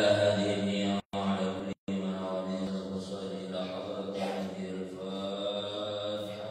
هاديه وعلى كل من أراد الوصول إلى حضرة هذه الفاتحة.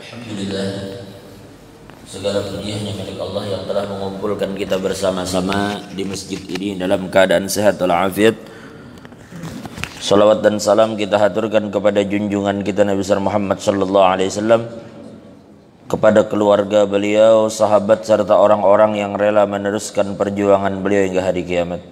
Alhamdulillah, segala puji hanya milik Allah yang telah mengumpulkan kita bersama-sama di masjid ini dalam keadaan sehat walafiat. Salawat dan salam kita haturkan kepada junjungan kita Nabi besar Muhammad sallallahu alaihi wasallam, kepada keluarga beliau, sahabat serta orang-orang yang rela meneruskan perjuangan beliau hingga hari kiamat.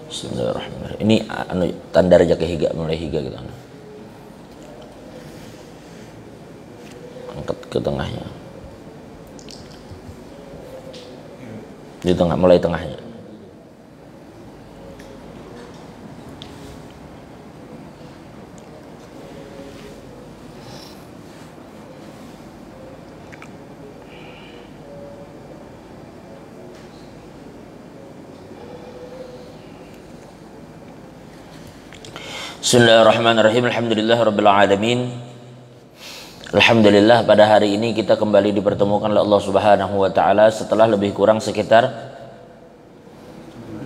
Bismillahirrahmanirrahim. Ini tanda raja ke higa, mulai higa gitu. Angkat ke tengahnya. Di tengah, mulai tengahnya. Bismillahirrahmanirrahim. Alhamdulillahirrabbilalamin. Alhamdulillah, pada hari ini kita kembali dipertemukan oleh Allah Subhanahu wa taala setelah lebih kurang sekitar,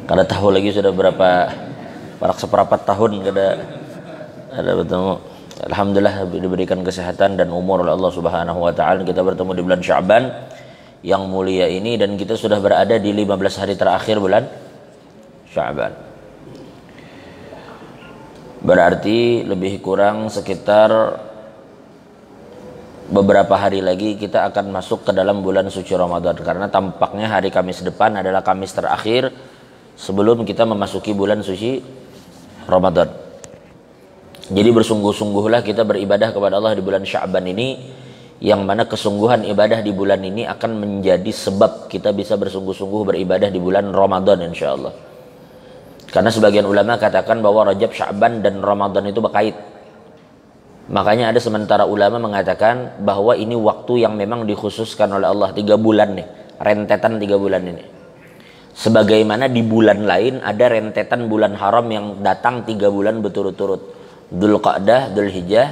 kada tahu lagi sudah berapa, seperempat tahun ada bertemu. Alhamdulillah diberikan kesehatan dan umur oleh Allah Subhanahu wa taala. Kita bertemu di bulan Sya'ban yang mulia ini dan kita sudah berada di 15 hari terakhir bulan Sya'ban. Berarti lebih kurang sekitar beberapa hari lagi kita akan masuk ke dalam bulan suci Ramadan, karena tampaknya hari Kamis depan adalah Kamis terakhir sebelum kita memasuki bulan suci Ramadan. Jadi bersungguh-sungguhlah kita beribadah kepada Allah di bulan Sya'ban ini, yang mana kesungguhan ibadah di bulan ini akan menjadi sebab kita bisa bersungguh-sungguh beribadah di bulan Ramadan insyaallah. Karena sebagian ulama katakan bahwa Rajab, Sya'ban dan Ramadan itu berkait. Makanya ada sementara ulama mengatakan bahwa ini waktu yang memang dikhususkan oleh Allah, 3 bulan nih, rentetan 3 bulan ini. Sebagaimana di bulan lain ada rentetan bulan haram yang datang 3 bulan berturut-turut. Dzulqa'dah, Dzulhijjah,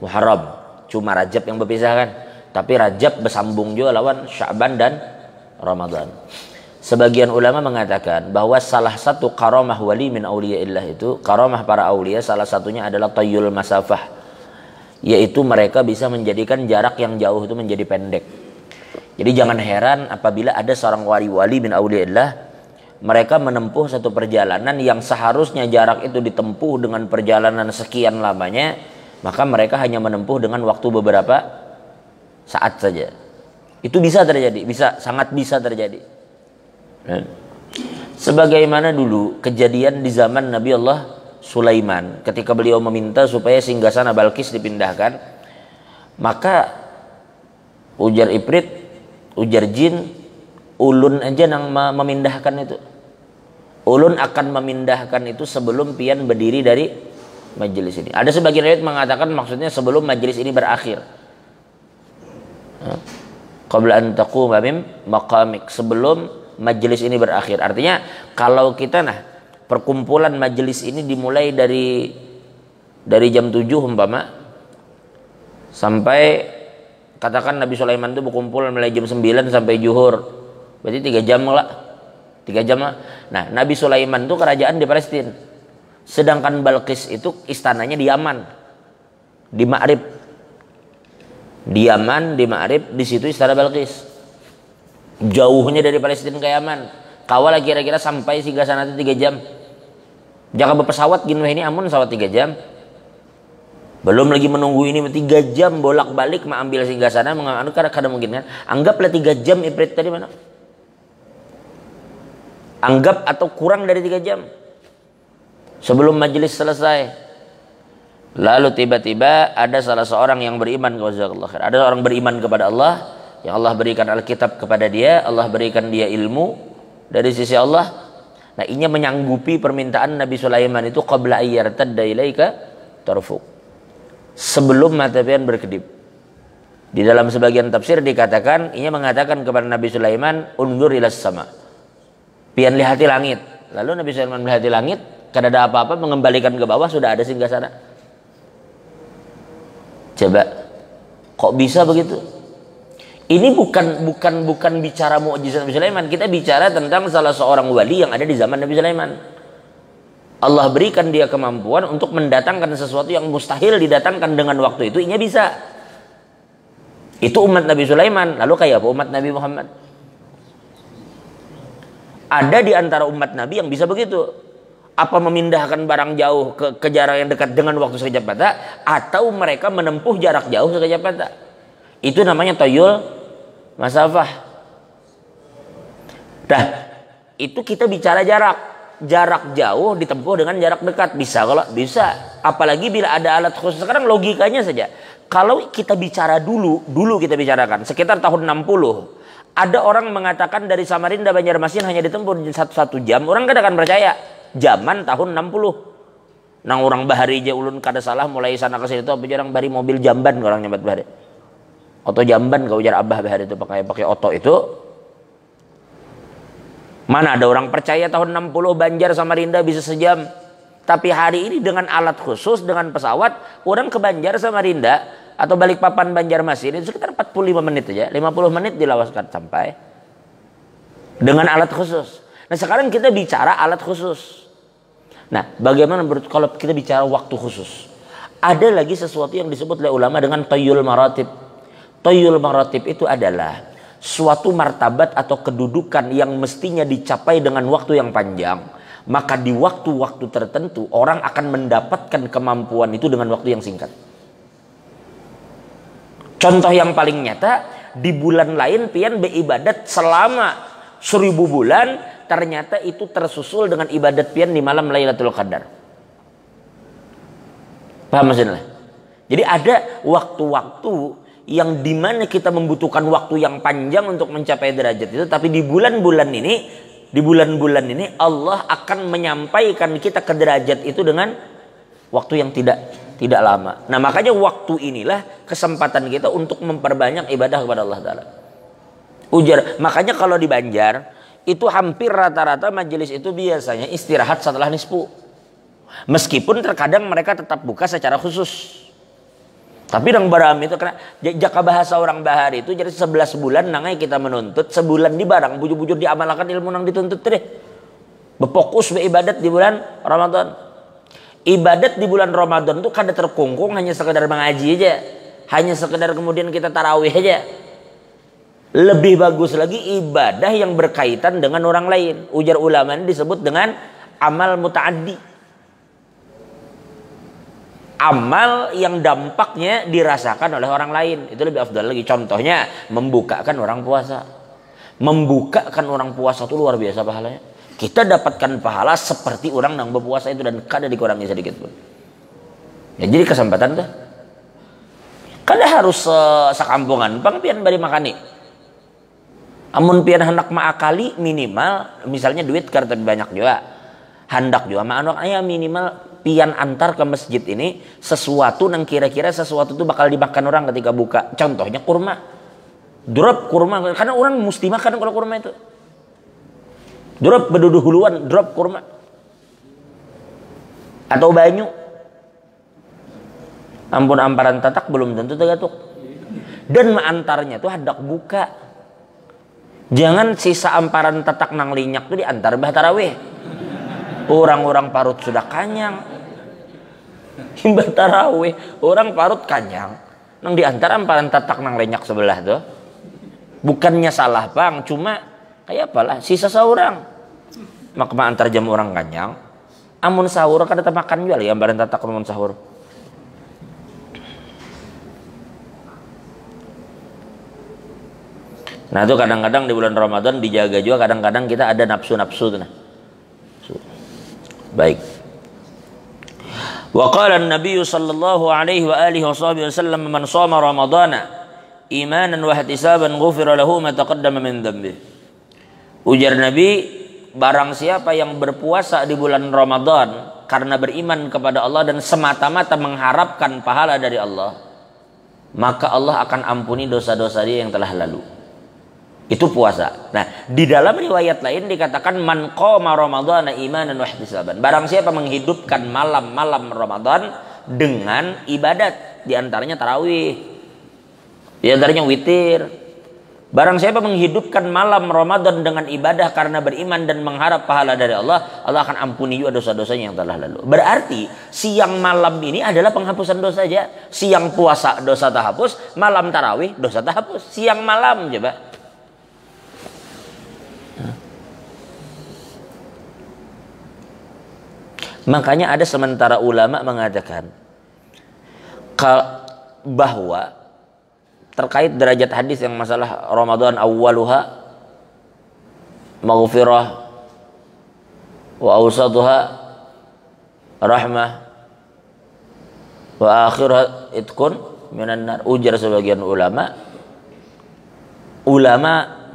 Muharram. Cuma Rajab yang berpisah kan. Tapi Rajab bersambung juga lawan Sya'ban dan Ramadan. Sebagian ulama mengatakan bahwa salah satu karamah wali min auliyaillah itu, karamah para aulia, salah satunya adalah tayyul masafah, yaitu mereka bisa menjadikan jarak yang jauh itu menjadi pendek. Jadi jangan heran apabila ada seorang wali-wali min auliyaillah, mereka menempuh satu perjalanan yang seharusnya jarak itu ditempuh dengan perjalanan sekian lamanya, maka mereka hanya menempuh dengan waktu beberapa saat saja. Itu bisa terjadi, sangat bisa terjadi. Sebagaimana dulu kejadian di zaman Nabi Allah Sulaiman, ketika beliau meminta supaya singgasana Balkis dipindahkan, maka ujar Ifrit, ujar jin, ulun aja yang memindahkan itu. Ulun akan memindahkan itu sebelum pian berdiri dari majelis ini. Ada sebagian riwayat mengatakan maksudnya sebelum majelis ini berakhir. Qabla an taquma min maqamik, sebelum majelis ini berakhir. Artinya kalau kita perkumpulan majelis ini dimulai dari jam 7 umpama sampai katakan Nabi Sulaiman itu berkumpul mulai jam 9 sampai zuhur. Berarti 3 jam lah. 3 jam lah. Nah, Nabi Sulaiman itu kerajaan di Palestina. Sedangkan Balqis itu istananya di Yaman. Di Ma'rib. Di Yaman, di Ma'rib, di situ istana Balqis. Jauhnya dari Palestina ke Yaman. Kawal kira-kira sampai singgah sana itu 3 jam. Jangan berpesawat gini ini amun pesawat 3 jam. Belum lagi menunggu ini 3 jam bolak-balik mengambil singgah sana, kadang mungkin kan. Anggaplah 3 jam Ifrit tadi mana? Anggap atau kurang dari 3 jam sebelum majelis selesai. Lalu tiba-tiba ada salah seorang yang beriman kepada Allah. Ada orang beriman kepada Allah, yang Allah berikan Alkitab kepada dia, Allah berikan dia ilmu dari sisi Allah. Nah, ini menyanggupi permintaan Nabi Sulaiman itu qabla ayyartadda ilaika tarfuk. Sebelum mata pian berkedip. Di dalam sebagian tafsir dikatakan, ini mengatakan kepada Nabi Sulaiman, undur ilas sama. Pian lihati langit. Lalu Nabi Sulaiman melihat langit, kada ada apa-apa, mengembalikan ke bawah sudah ada singgasana. Coba, kok bisa begitu? Ini bukan bicara mukjizat Nabi Sulaiman. Kita bicara tentang salah seorang wali yang ada di zaman Nabi Sulaiman. Allah berikan dia kemampuan untuk mendatangkan sesuatu yang mustahil didatangkan dengan waktu itu. Inya bisa. Itu umat Nabi Sulaiman. Lalu kayak apa umat Nabi Muhammad? Ada di antara umat Nabi yang bisa begitu. Apa memindahkan barang jauh ke jarak yang dekat dengan waktu sekejap mata, atau mereka menempuh jarak jauh sekejap mata. Itu namanya toyul masafah. Dah, itu kita bicara jarak jauh ditempuh dengan jarak dekat. Bisa kalau bisa. Apalagi bila ada alat khusus. Sekarang logikanya saja. Kalau kita bicara dulu kita bicarakan sekitar tahun 60. Ada orang mengatakan dari Samarinda Banjarmasin hanya ditempuh 1 jam. Orang kada akan percaya. Zaman tahun 60. Nang orang bahari aja ulun kada salah mulai sana ke sini itu apa jarang bari mobil jamban orang nyambat bahari. Oto jamban kau ujar abah bahari itu pakai oto itu. Mana ada orang percaya tahun 60 Banjar Samarinda bisa sejam. Tapi hari ini dengan alat khusus, dengan pesawat, orang ke Banjar Samarinda atau Balikpapan Banjarmasin itu sekitar 45 menit aja. 50 menit dilawaskan sampai. Dengan alat khusus. Nah sekarang kita bicara alat khusus. Nah bagaimana kalau kita bicara waktu khusus? Ada lagi sesuatu yang disebut oleh ulama dengan tayyul maratib. Tayyul maratib itu adalah suatu martabat atau kedudukan yang mestinya dicapai dengan waktu yang panjang, maka di waktu-waktu tertentu orang akan mendapatkan kemampuan itu dengan waktu yang singkat. Contoh yang paling nyata, di bulan lain pian beribadat selama 1000 bulan, ternyata itu tersusul dengan ibadat pian di malam Lailatul Qadar. Paham maksudnya? Jadi ada waktu-waktu yang dimana kita membutuhkan waktu yang panjang untuk mencapai derajat itu, tapi di bulan-bulan ini Allah akan menyampaikan kita ke derajat itu dengan waktu yang tidak lama. Nah makanya waktu inilah kesempatan kita untuk memperbanyak ibadah kepada Allah Ta'ala. Ujar, makanya kalau di Banjar itu hampir rata-rata majelis itu biasanya istirahat setelah nisfu. Meskipun terkadang mereka tetap buka secara khusus. Tapi nang barang itu karena jaka bahasa orang bahari itu jadi 11 bulan nangai kita menuntut, sebulan di barang bujur-bujur diamalkan ilmu nang dituntut deh. Berfokus beribadat di bulan Ramadan. Ibadat di bulan Ramadan itu kada terkungkung hanya sekedar mengaji aja. Hanya sekedar kemudian kita tarawih aja. Lebih bagus lagi ibadah yang berkaitan dengan orang lain. Ujar ulama ini disebut dengan amal muta'addi. Amal yang dampaknya dirasakan oleh orang lain. Itu lebih afdal lagi. Contohnya membukakan orang puasa. Membukakan orang puasa itu luar biasa pahalanya. Kita dapatkan pahala seperti orang yang berpuasa itu dan kada dikurangi sedikit pun. Ya, jadi kesempatan tuh. Kada harus sekampungan. Bang pian bari makani. Amun pian hendak maakali minimal misalnya duit karena banyak juga. Hendak juga maanok aya minimal pian antar ke masjid ini sesuatu yang kira-kira sesuatu itu bakal dimakan orang ketika buka. Contohnya kurma. Drop kurma karena orang mesti makan kalau kurma itu. Drop beduduh huluan, drop kurma. Atau banyu. Ampun amparan tatak belum tentu tegatuk. Dan antarnya tuh hendak buka. Jangan sisa amparan tatak nang linyak tuh diantar bah tarawih. Orang-orang parut sudah kanyang. Himbah tarawih, orang parut kanyang. Nang diantar amparan tatak nang linyak sebelah tuh. Bukannya salah bang, cuma kayak apalah sisa seorang. Maka antar jam orang kanyang. Amun sahur kada makan jual ya amparan tatak amun sahur. Nah itu kadang-kadang di bulan Ramadan dijaga juga, kadang-kadang kita ada nafsu-nafsu tuh. Nah. Baik. Wa qala an-nabiy sallallahu alaihi wa alihi wasallam man shoma ramadhana imanan wa ihtisaban ghufira lahu ma taqaddama min dhanbi. Ujar Nabi, barang siapa yang berpuasa di bulan Ramadan karena beriman kepada Allah dan semata-mata mengharapkan pahala dari Allah, maka Allah akan ampuni dosa-dosa dia yang telah lalu. Itu puasa. Nah, di dalam riwayat lain dikatakan man qama ramadhana imanan wa ihtisaban. Barang siapa menghidupkan malam-malam Ramadan dengan ibadat, di antaranya tarawih, di antaranya witir. Barang siapa menghidupkan malam Ramadan dengan ibadah karena beriman dan mengharap pahala dari Allah, Allah akan ampuni juga dosa-dosanya yang telah lalu. Berarti siang malam ini adalah penghapusan dosa saja. Siang puasa dosa terhapus, malam tarawih dosa terhapus. Siang malam coba. Makanya ada sementara ulama mengatakan bahwa terkait derajat hadis yang masalah Ramadan awwaluha maghfirah wa awsatuha rahmah wa akhiruha itkun minan nar. Ujar sebagian ulama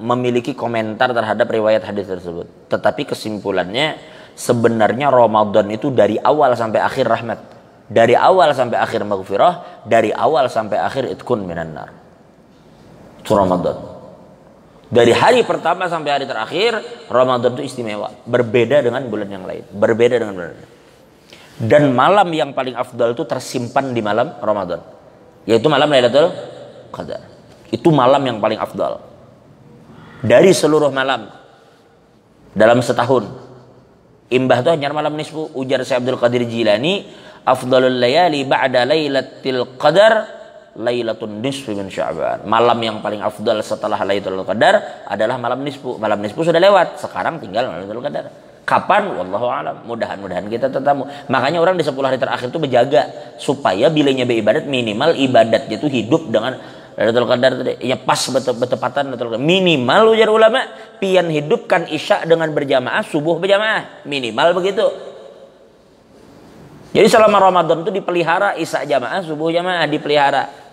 memiliki komentar terhadap riwayat hadis tersebut, tetapi kesimpulannya sebenarnya Ramadan itu dari awal sampai akhir rahmat, dari awal sampai akhir maghfirah, dari awal sampai akhir itkun minan nar. Itu Ramadan. Dari hari pertama sampai hari terakhir Ramadan itu istimewa, berbeda dengan bulan yang lain, berbeda dengan bulan lain. Dan malam yang paling afdal itu tersimpan di malam Ramadan, yaitu malam Lailatul Qadar. Itu malam yang paling afdal dari seluruh malam dalam setahun. Imbah itu hanya malam nisfu. Ujar Syekh Abdul Qadir Jilani, afdalul layali ba'da lailatul qadar lailatun nisfi min Sya'ban. Malam yang paling afdal setelah Lailatul Qadar adalah malam nisfu. Malam nisfu sudah lewat, sekarang tinggal Lailatul Qadar. Kapan? Wallahu alam. Mudah-mudahan kita tetamu. Makanya orang di 10 hari terakhir itu berjaga supaya bilanya beribadat minimal ibadatnya itu hidup dengan Lailatul Qadar tadi. Ya pas bertepatan Lailatul Qadar. Minimal ujar ulama pian hidupkan isya dengan berjamaah, subuh berjamaah. Minimal begitu. Jadi selama Ramadan itu dipelihara isya jamaah, subuh jamaah dipelihara.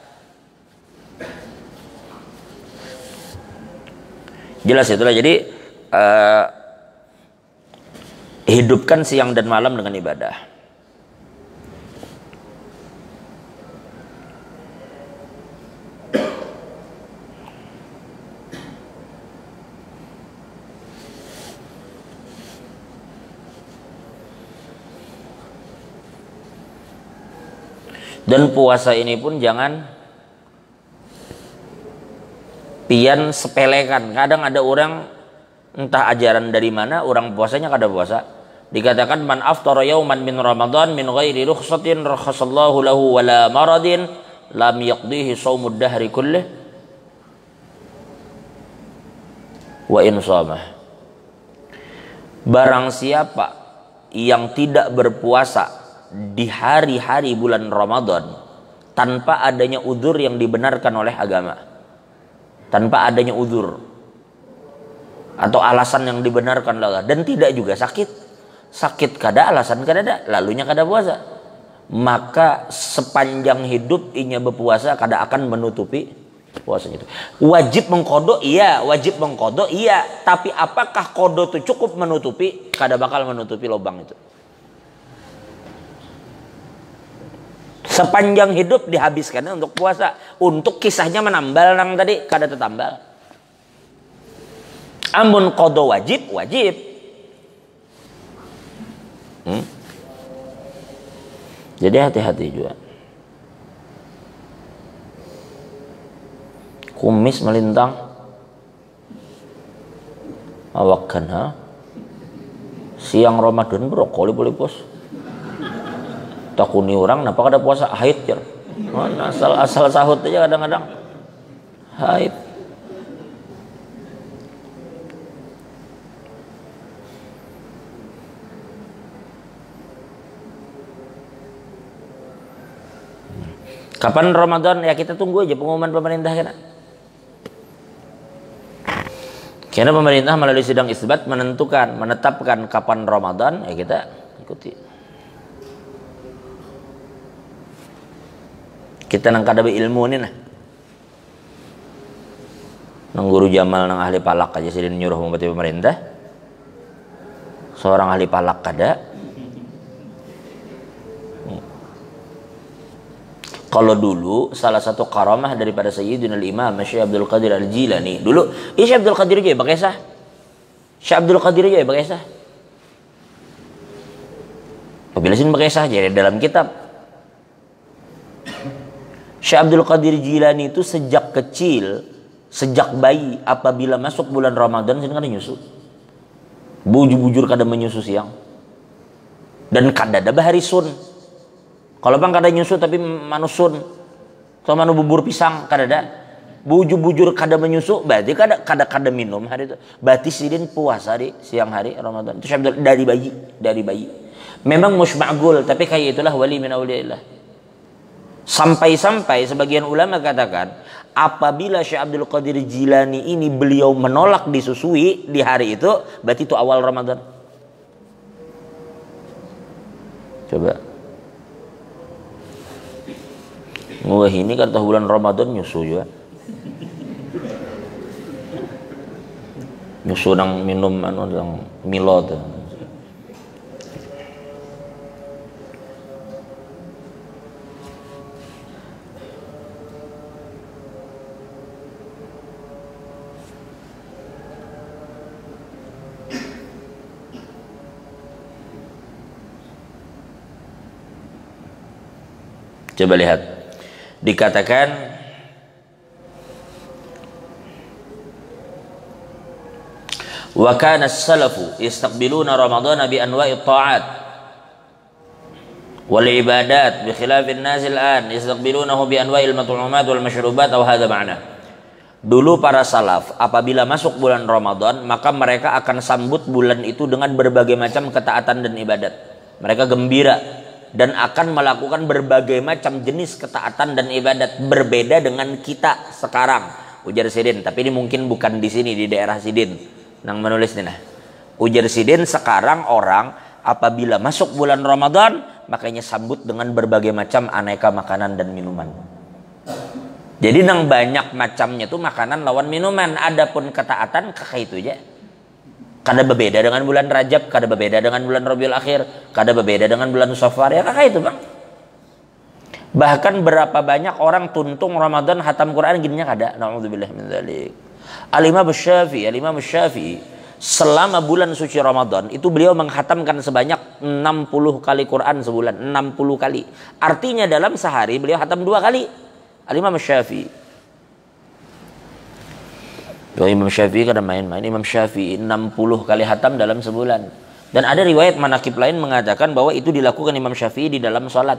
Jelas itulah. Jadi hidupkan siang dan malam dengan ibadah. Dan puasa ini pun jangan pian sepelekan. Kadang ada orang entah ajaran dari mana orang puasanya kada puasa. Dikatakan man aftara yauman min Ramadan min ghairi rukhsatin rakhasallahu lahu wala maradin lam yaqdihi shaumud dahri kullih. wa in shamah. Barang siapa yang tidak berpuasa di hari-hari bulan Ramadan tanpa adanya udzur yang dibenarkan oleh agama, tanpa adanya udzur atau alasan yang dibenarkan oleh, dan tidak juga sakit kada alasan kada, lalunya kada puasa, maka sepanjang hidup inya berpuasa kada akan menutupi puasanya itu. Wajib mengkodok iya, tapi apakah kodok itu cukup menutupi? Kada bakal menutupi lubang itu. Sepanjang hidup dihabiskannya untuk puasa. Untuk kisahnya menambal nang tadi kada tertambal. Amun kodok wajib. Jadi hati-hati juga. Kumis melintang awak kana siang Ramadan brokoli boleh pos takuni orang kenapa kada puasa haid jar asal sahut aja kadang-kadang haid. Kapan Ramadan ya kita tunggu aja pengumuman pemerintah kena. Karena pemerintah melalui sidang isbat menetapkan kapan Ramadan, ya kita ikuti. Kita nang kada ilmu ini nah. Nang guru Jamal nang ahli palak aja sih nyuruh membati pemerintah. Seorang ahli palak kada. Kalau dulu salah satu karamah daripada Sayyidina Imam Syekh Abdul Qadir Al-Jilani dulu, Syekh Abdul Qadir aja pakai sah. Syekh Abdul Qadir aja pakai sah. Apabila sini pakai sah jadi dalam kitab. Syekh Abdul Qadir Jilani itu sejak kecil, sejak bayi apabila masuk bulan Ramadan sini kada nyusu. Bujur kada menyusu siang. Dan kada ada bahari sun. Kalau bang kada nyusu tapi manusun atau manu bubur pisang kada ada. Bujur kada menyusu berarti kada minum hari itu. Berarti sidin puasa di siang hari Ramadan. Itu dari bayi. Memang musma'gul tapi kayak itulah wali min auliyaillah. Sampai-sampai sebagian ulama katakan apabila Syekh Abdul Qadir Jilani ini beliau menolak disusui di hari itu berarti itu awal Ramadan. Coba. Wah ini kata bulan Ramadan nyusu juga. Nyusu nang minum nang Milo tuh. Coba lihat. Dikatakan wa kana as-salafu yastaqbiluna ramadhana bi anwa'i at-ta'at wal ibadat bi khilaf an-nas al-an yastaqbilunahu bi anwa'il mat'umat wal mashrubat aw hadha ma'na. Dulu para salaf apabila masuk bulan Ramadan maka mereka akan sambut bulan itu dengan berbagai macam ketaatan dan ibadat. Mereka gembira dan akan melakukan berbagai macam jenis ketaatan dan ibadat berbeda dengan kita sekarang. Ujar Sidin, tapi ini mungkin bukan di sini di daerah Sidin nang menulis ini nah. Ujar Sidin sekarang orang apabila masuk bulan Ramadan makanya sambut dengan berbagai macam aneka makanan dan minuman. Jadi nang banyak macamnya tuh makanan lawan minuman. Adapun ketaatan kakak itu aja. Kada berbeda dengan bulan Rajab, kada berbeda dengan bulan Rabiul Akhir, kada berbeda dengan bulan Safar ya kakak itu bang. Bahkan berapa banyak orang tuntung Ramadan hatam Quran gininya kada. Nauzubillah min dzalik. Al-Imam Syafi'i selama bulan suci Ramadan itu beliau menghatamkan sebanyak 60 kali Quran sebulan, 60 kali. Artinya dalam sehari beliau hatam 2 kali. Al-Imam Syafi'i. Imam Syafi'i kadang main-main. Imam Syafi'i 60 kali hatam dalam sebulan. Dan ada riwayat manakib lain mengatakan bahwa itu dilakukan Imam Syafi'i di dalam sholat.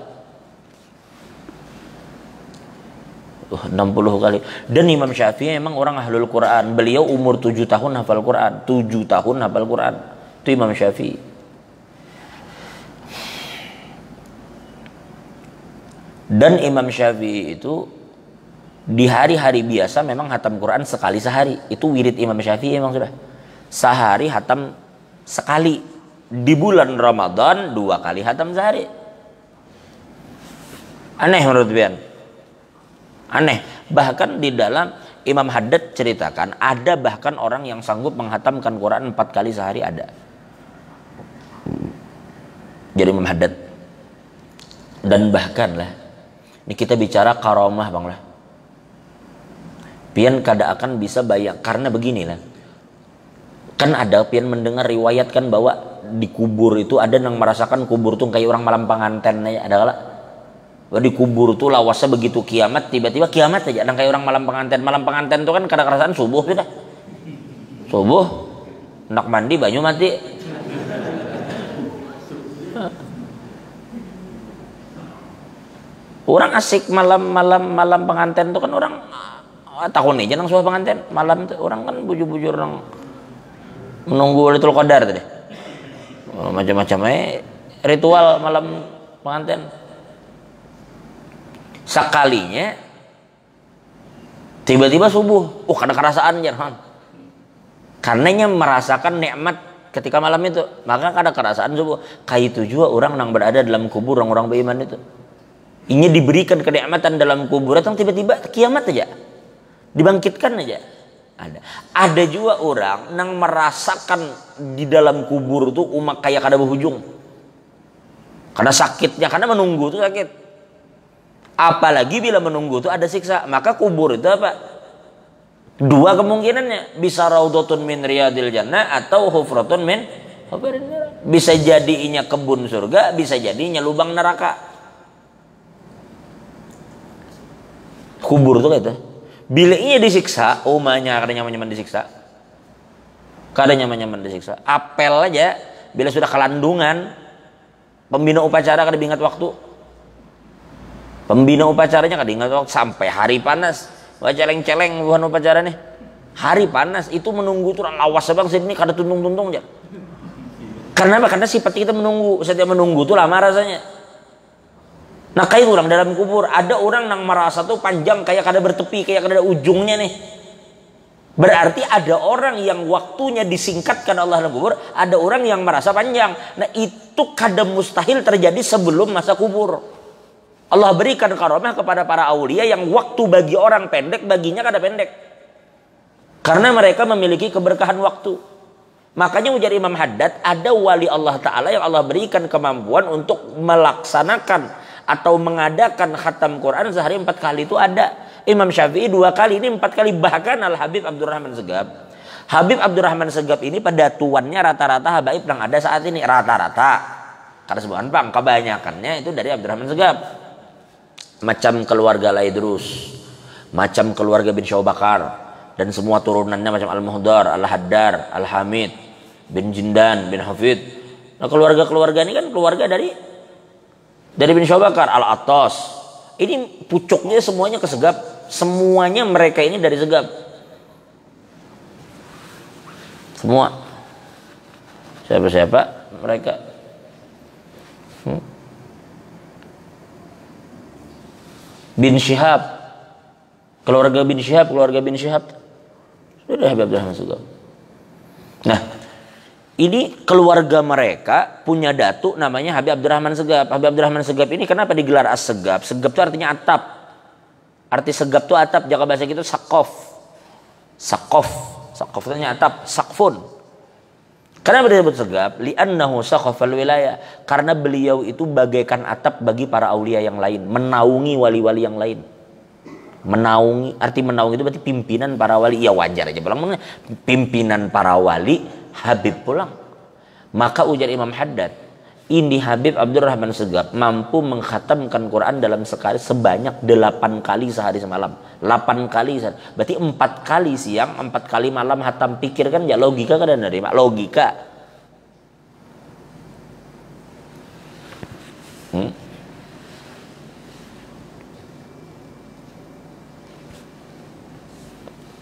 60 kali. Dan Imam Syafi'i emang orang ahlul Quran. Beliau umur 7 tahun hafal Quran. 7 tahun hafal Quran. Itu Imam Syafi'i. Dan Imam Syafi'i itu di hari-hari biasa memang hatam Quran sekali sehari. Itu wirid Imam Syafi'i memang sudah. Sehari hatam sekali. Di bulan Ramadan 2 kali hatam sehari. Aneh menurut Bian. Aneh. Bahkan di dalam Imam Haddad ceritakan ada bahkan orang yang sanggup menghatamkan Quran 4 kali sehari ada. Jadi Imam Haddad. Dan bahkan lah, ini kita bicara karamah bang lah. Pian kada akan bisa bayang karena beginilah. Kan ada pian mendengar riwayat kan bahwa di kubur itu ada yang merasakan kubur tuh kayak orang malam pengantin aja ada kala. Di kubur tuh lawasnya begitu kiamat, tiba-tiba kiamat aja. Dan kayak orang malam pengantin. Malam pengantin tuh kan kada kerasaan subuh sudah. Subuh, nak mandi banyu mati. Orang asik malam pengantin tuh kan orang tahun aja nang suah pengantin. Malam tuh orang kan bujur-bujur orang menunggu Lailatul Qadar tadi. Macam-macam ritual malam pengantin. Sekalinya tiba-tiba subuh, kada kerasaan jangan. Karenanya merasakan nikmat ketika malam itu, maka kada kerasaan subuh. Kayak itu juga orang yang berada dalam kubur orang-orang beriman itu. Ini diberikan kenikmatan dalam kubur, atau tiba-tiba kiamat aja, dibangkitkan aja. Ada juga orang yang merasakan di dalam kubur itu umak kayak kada berujung, karena sakitnya, karena menunggu itu sakit. Apalagi bila menunggu itu ada siksa, maka kubur itu apa? 2 kemungkinannya, bisa raudhatun min riyadil jannah atau hufratun min hufarin nar. Bisa jadinya kebun surga, bisa jadinya lubang neraka. Kubur itu kayak itu. Bila ini disiksa, umanya kada nyaman-nyaman disiksa. Kada nyaman-nyaman disiksa. Apel aja bila sudah kelandungan, pembina upacara kada ingat waktu. Pembina upacaranya kada ingat waktu sampai hari panas. Wah celeng-celeng bukan upacara nih. Hari panas itu menunggu tuh lawas bang sini kada tuntung-tuntung aja. Karena apa? Karena sifat kita menunggu. Setiap menunggu tuh lama rasanya. Nah kayak orang dalam kubur, ada orang yang merasa tuh panjang kayak kada bertepi, kayak kada ada ujungnya nih. Berarti ada orang yang waktunya disingkatkan Allah dalam kubur, ada orang yang merasa panjang. Nah itu kada mustahil terjadi sebelum masa kubur. Allah berikan karamah kepada para aulia yang waktu bagi orang pendek, baginya kada pendek. Karena mereka memiliki keberkahan waktu. Makanya ujar Imam Haddad, ada wali Allah Ta'ala yang Allah berikan kemampuan untuk melaksanakan atau mengadakan khatam Quran sehari 4 kali itu ada. Imam Syafi'i 2 kali, ini 4 kali. Bahkan Al-Habib Abdurrahman Segaf. Habib Abdurrahman Segaf ini pada tuannya rata-rata habaib yang ada saat ini. Rata-rata. Karena sebuah bang, kebanyakannya itu dari Abdurrahman Segaf. Macam keluarga Laidrus, macam keluarga bin Syawbakar, dan semua turunannya macam Al-Muhdar, Al-Haddar, Al-Hamid, bin Jindan, bin Hafid. Nah keluarga-keluarga ini kan keluarga dari bin Syawbakar, Al-Attas. Ini pucuknya semuanya ke Segaf. Semuanya mereka ini dari Segaf. Semua. Siapa-siapa mereka. Bin Syihab, keluarga bin Syihab sudah Habib Abdurrahman Segaf. Nah ini keluarga mereka punya datuk namanya Habib Abdurrahman Segaf. Habib Abdurrahman Segaf ini kenapa digelar As-Segaf? Segaf itu artinya atap. Arti Segaf itu atap. Jaga bahasa kita sakof itu artinya atap. Sakfun. Kenapa disebut Segaf? Li'annahu sakhafal wilayah. Karena beliau itu bagaikan atap bagi para aulia yang lain, menaungi wali-wali yang lain. Menaungi, arti menaungi itu berarti pimpinan para wali. Ya wajar aja pulang pimpinan para wali Habib pulang. Maka ujar Imam Haddad, ini Habib Abdurrahman Segaf mampu mengkhatamkan Quran dalam sekali sebanyak 8 kali sehari semalam. 8 kali sehari. Berarti 4 kali siang, 4 kali malam hatam. Pikir kan ya logika kan ada nerima logika.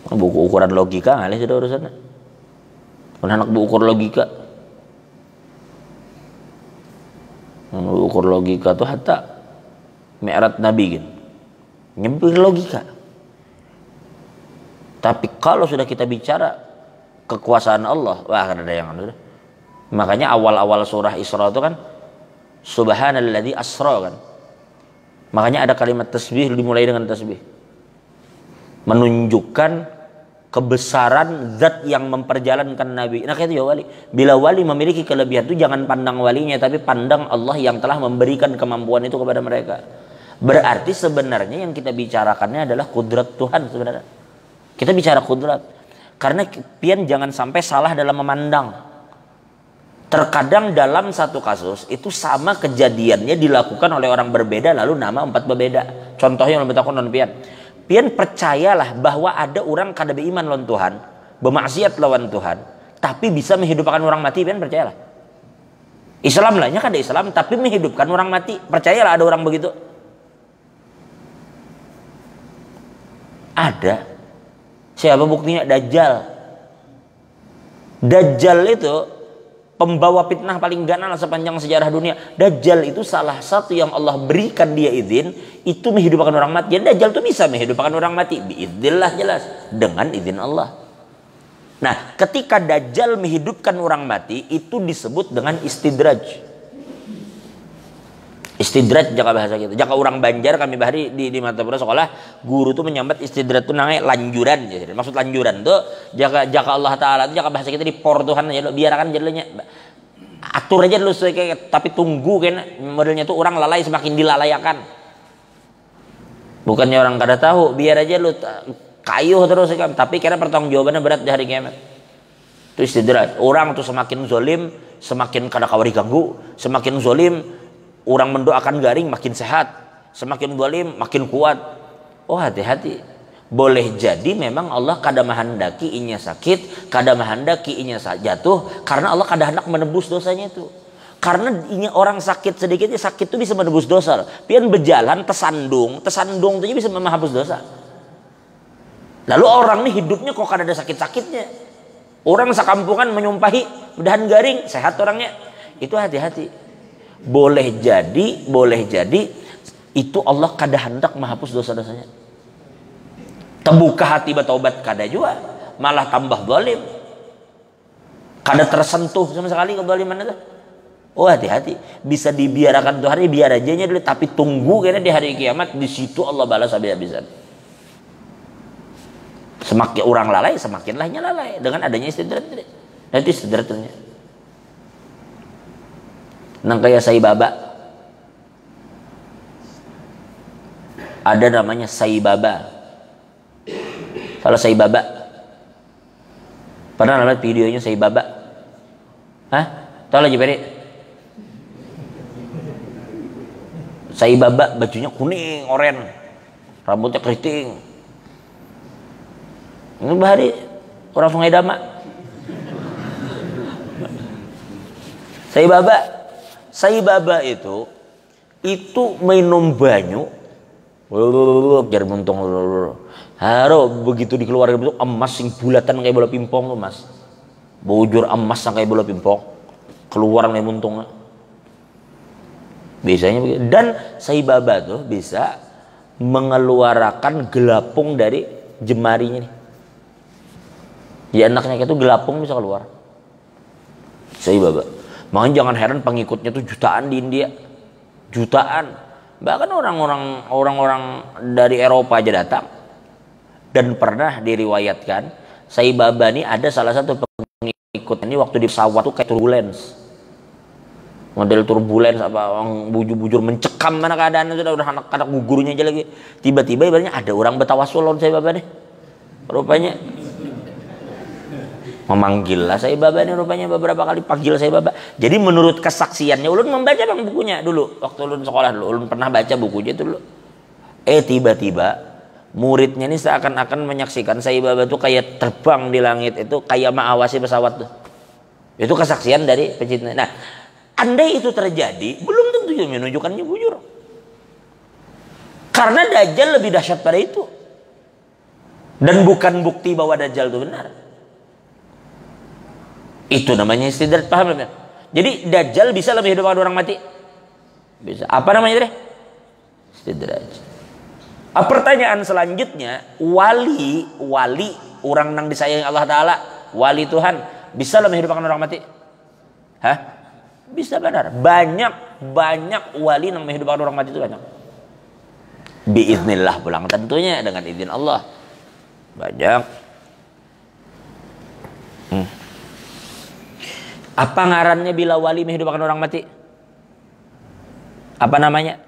Buku ukuran logika ngalih sudah urusannya. Anak buku ukur logika. Ukur logika tuh hatta Mi'raj Nabi gitu. Nyempir logika. Tapi kalau sudah kita bicara kekuasaan Allah, wah kan ada yang anu. Makanya awal-awal surah Isra itu kan Subhanalladzi asra kan. Makanya ada kalimat tasbih dimulai dengan tasbih. Menunjukkan kebesaran zat yang memperjalankan Nabi. Nah itu ya wali. Bila wali memiliki kelebihan itu jangan pandang walinya, tapi pandang Allah yang telah memberikan kemampuan itu kepada mereka. Berarti sebenarnya yang kita bicarakannya adalah kudrat Tuhan sebenarnya. Kita bicara kudrat. Karena pian jangan sampai salah dalam memandang. Terkadang dalam satu kasus itu sama kejadiannya dilakukan oleh orang berbeda lalu nama empat berbeda. Contohnya yang lebih takut non pian. Pian percayalah bahwa ada orang kada beriman lawan Tuhan, bermaksiat lawan Tuhan, tapi bisa menghidupkan orang mati. Pian percayalah. Islam lahnya kada Islam, tapi menghidupkan orang mati. Percayalah ada orang begitu. Ada. Siapa buktinya? Dajjal. Dajjal itu pembawa fitnah paling ganas sepanjang sejarah dunia. Dajjal itu salah satu yang Allah berikan dia izin itu menghidupkan orang mati. Jadi Dajjal itu bisa menghidupkan orang mati biiznillah, jelas dengan izin Allah. Nah, ketika Dajjal menghidupkan orang mati itu disebut dengan istidraj. Istidraj jaka bahasa gitu. Jaka orang Banjar kami bahari di mata pura sekolah guru tuh menyambat istidraj itu namanya lanjuran. Jadi, maksud lanjuran tuh jaka Allah Taala itu jaka bahasa kita di por Tuhan aja biarkan jadinya atur aja dulu kayak tapi tunggu kan modelnya tuh orang lalai semakin dilalayakan. Bukannya orang kada tahu biar aja lu kayuh terus kan tapi kira pertanggungjawabannya berat di hari kiamat. Itu istidraj. Orang tuh semakin zolim semakin kada kawari ganggu, semakin zolim orang mendoakan garing makin sehat, semakin zalim makin kuat. Oh hati-hati. Boleh jadi memang Allah kada menghendaki inya sakit, kada menghendaki inya jatuh, karena Allah kada hendak menebus dosanya itu. Karena inya orang sakit sedikitnya sakit itu bisa menebus dosa. Pian berjalan tersandung itu bisa menghapus dosa. Lalu orang ini hidupnya kok kada ada sakit-sakitnya. Orang sekampungan menyumpahi udahan garing, sehat orangnya. Itu hati-hati. Boleh jadi itu Allah kada hendak menghapus dosa-dosanya. Terbuka hati bertobat kada juga, malah tambah zalim. Kada tersentuh sama sekali kezaliman itu. Oh hati-hati, bisa dibiarkan tuh hari biar aja dulu, tapi tunggu karena di hari kiamat di situ Allah balas habis-habisan. Semakin orang lalai, semakin lahnya lalai dengan adanya istidraj. Nanti istidrajnya. Nang kayak Sai Baba. Ada namanya Sai Baba. Kalau Sai Baba pernah lihat videonya Sai Baba? Hah? Tahu lagi Peri? Sai Baba bajunya kuning, oranye, rambutnya keriting. Ini bahari orang Sungai Dama. Sai Baba itu minum banyu, jar muntung, haro begitu dikeluarkan itu emas sing bulatan kayak bola pimpong tuh mas, bujur emas kayak bola pimpong, keluar kayak muntung. Biasanya begitu. Dan Sai Baba tuh bisa mengeluarkan gelapung dari jemarinya nih. Di anaknya itu gelapung bisa keluar. Sai Baba. Makanya jangan heran pengikutnya tuh jutaan di India, jutaan. Bahkan orang-orang dari Eropa aja datang. Dan pernah diriwayatkan Sai Baba ini ada salah satu pengikut ini waktu di pesawat tuh kayak turbulence, model turbulence apa orang bujur-bujur mencekam mana keadaannya sudah anak-anak gugurnya aja lagi. Tiba-tiba ibaratnya ada orang bertawasul lawan Sai Baba nih, rupanya. Memanggillah Sai Baba ini rupanya beberapa kali panggil Sai Baba. Jadi menurut kesaksiannya ulun membaca bang bukunya dulu waktu ulun sekolah dulu, ulun pernah baca bukunya itu dulu. Tiba-tiba muridnya ini seakan-akan menyaksikan Sai Baba tuh kayak terbang di langit itu kayak mengawasi pesawat tuh. Itu kesaksian dari pecinta. Nah, andai itu terjadi, belum tentu menunjukkannya bujur. Karena Dajjal lebih dahsyat pada itu. Dan bukan bukti bahwa Dajjal itu benar. Itu namanya istidraj, paham ya? Jadi Dajjal bisa lebih menghidupkan orang mati? Bisa. Apa namanya deh? Istidraj. Pertanyaan selanjutnya, wali orang yang disayangi Allah Ta'ala, wali Tuhan, bisa lebih menghidupkan orang mati? Hah? Bisa, benar. Banyak wali yang menghidupkan orang mati itu banyak. Biiznillah pulang tentunya, dengan izin Allah. Banyak. Apa ngarannya bila wali menghidupkan orang mati? Apa namanya?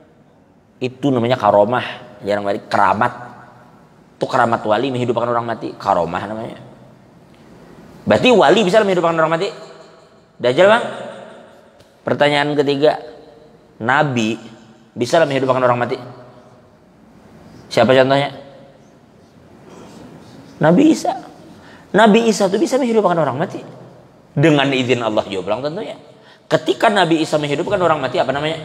Itu namanya karomah. Jarang balik, keramat. Itu keramat wali menghidupkan orang mati. Karomah namanya. Berarti wali bisa menghidupkan orang mati? Dajjal bang? Pertanyaan ketiga, Nabi bisa menghidupkan orang mati? Siapa contohnya? Nabi Isa. Nabi Isa itu bisa menghidupkan orang mati dengan izin Allah juga pulang tentunya. Ketika Nabi Isa menghidupkan orang mati, apa namanya?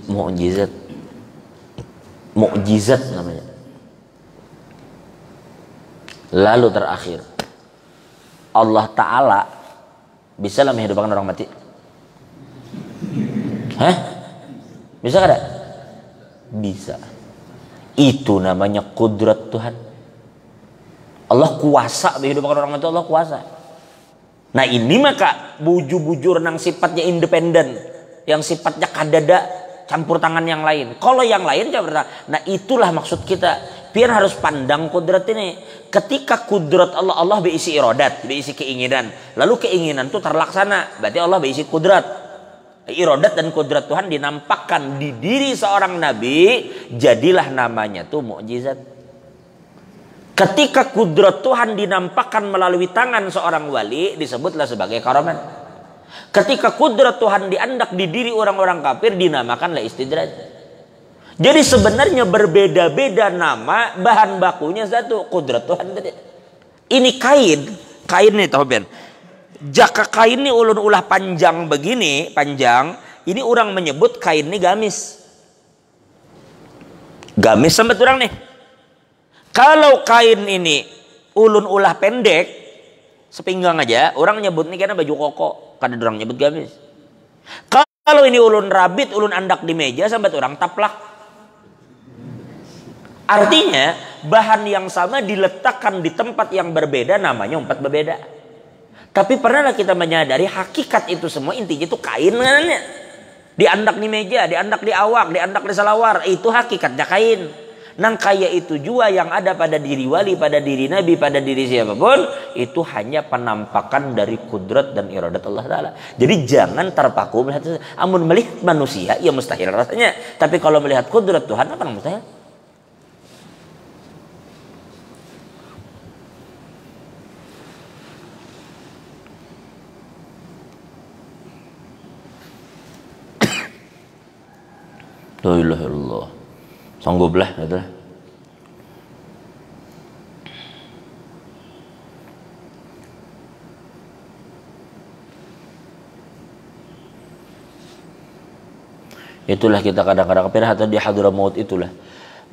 Mukjizat. Mukjizat namanya. Lalu terakhir, Allah Ta'ala bisa lah menghidupkan orang mati? Hah? Bisa kada? Bisa. Itu namanya kudrat Tuhan. Allah kuasa menghidupkan orang mati, Allah kuasa. Nah ini maka bujur-bujur nang sifatnya independen, yang sifatnya kadada campur tangan yang lain. Kalau yang lain jangan. Nah itulah maksud kita. Biar harus pandang kudrat ini. Ketika kudrat Allah, Allah berisi iradat, berisi keinginan. Lalu keinginan itu terlaksana, berarti Allah berisi kudrat. Iradat dan kudrat Tuhan dinampakkan di diri seorang nabi, jadilah namanya tuh mukjizat. Ketika kudrat Tuhan dinampakkan melalui tangan seorang wali, disebutlah sebagai karamat. Ketika kudrat Tuhan diandak di diri orang-orang kafir, dinamakanlah istidraj. Jadi sebenarnya berbeda-beda nama, bahan bakunya satu, kudrat Tuhan tadi. Ini kain nih tahu ben. Jaka kain ini ulun ulah panjang begini, panjang, ini orang menyebut kain ini gamis. Gamis sampai orang nih. Kalau kain ini ulun ulah pendek, sepinggang aja, orang nyebut nih karena baju koko, kadang orang nyebut gamis. Kalau ini ulun rabit, ulun andak di meja sampai orang taplak. Artinya bahan yang sama diletakkan di tempat yang berbeda, namanya umpat berbeda. Tapi pernahlah kita menyadari hakikat itu semua intinya itu kain kan? Diandak di meja, diandak di awak, diandak di salawar, itu hakikatnya kain. Nang kaya itu juga yang ada pada diri wali, pada diri nabi, pada diri siapapun, itu hanya penampakan dari kudrat dan iradat Allah Ta'ala. Jadi jangan terpaku melihat, amun melihat manusia ya mustahil rasanya. Tapi kalau melihat kudrat Tuhan apa yang mustahil? La ilaha illallah. Sangguplah gitu. Itulah kita kadang-kadang atau di Hadramaut itulah.